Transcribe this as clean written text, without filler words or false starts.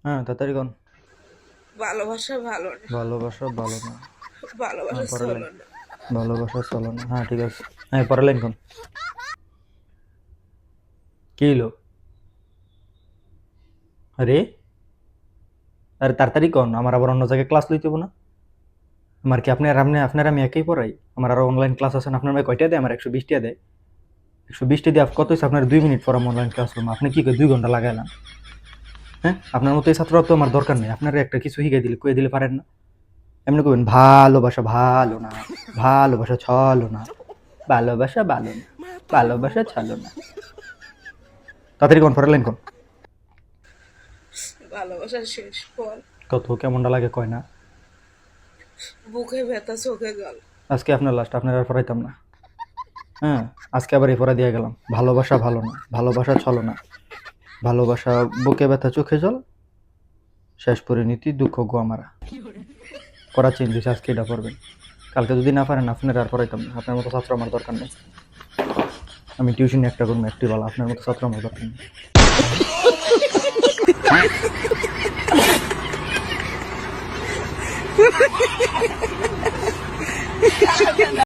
হ্যাঁ, তাড়াতাড়ি কোন। ভালোবাসা ভালো না। ভালোবাসা ভালো না। হ্যাঁ, ভালোবাসা পরের লাইন। চলো না। ভালোবাসা চলে না। হ্যাঁ, ঠিক আছে। হ্যাঁ, পরের লাইন কোন। কি হইলো? আরে আরে তাড়াতাড়ি কোন, আমার আবার অন্য জায়গায় ক্লাস লইতে হইব না। আমার কি আপনার আমি একই পড়াই? আমার আরো অনলাইন ক্লাস আছে না, আপনার ভাই কয়টা দেয়? আমার 120 টা দেয়। 120 টা দিয়ে কত হইছে? আপনার 2 মিনিট পর অনলাইন ক্লাস রুম আপনি কি করে 2 ঘন্টা লাগাইলাম? হ্যাঁ, আপনার মতো এই ছাত্র তো আমার দরকার নেই। আপনার একটা কিছু শিখাই দিলে কয়ে দিলে পারেন না? এমনি করবেন ভালোবাসা ভালো না, ভালোবাসা ছলো না, ভালোবাসা ভালো না, ভালোবাসা ছলো না। তাড়াতাড়ি কোন, পরের লাইন কোন। ভালোবাসা শেষ পর। কত কেমনটা লাগে কয় না? বুকে ব্যথা চোখে জল। আজকে আপনার লাস্ট, আপনার আর পড়াইতাম না। হ্যাঁ, আজকে আবার এই পড়া দিয়ে গেলাম। ভালোবাসা ভালো না, ভালোবাসা ছলো না, ভালোবাসা বুকে ব্যথা চোখে জল, শেষ পরিণতি দুঃখ গো আমারা। পড়া চেঞ্জ হয়েছে, আজকে এটা পড়বেন। কালকে যদি না পারেন আপনার আর পড়াইতাম না। আপনার মতো ছাত্র আমার দরকার নেই। আমি টিউশন একটা করবো, একটি ভালো। আপনার মতো ছাত্র আমার দরকার নেই।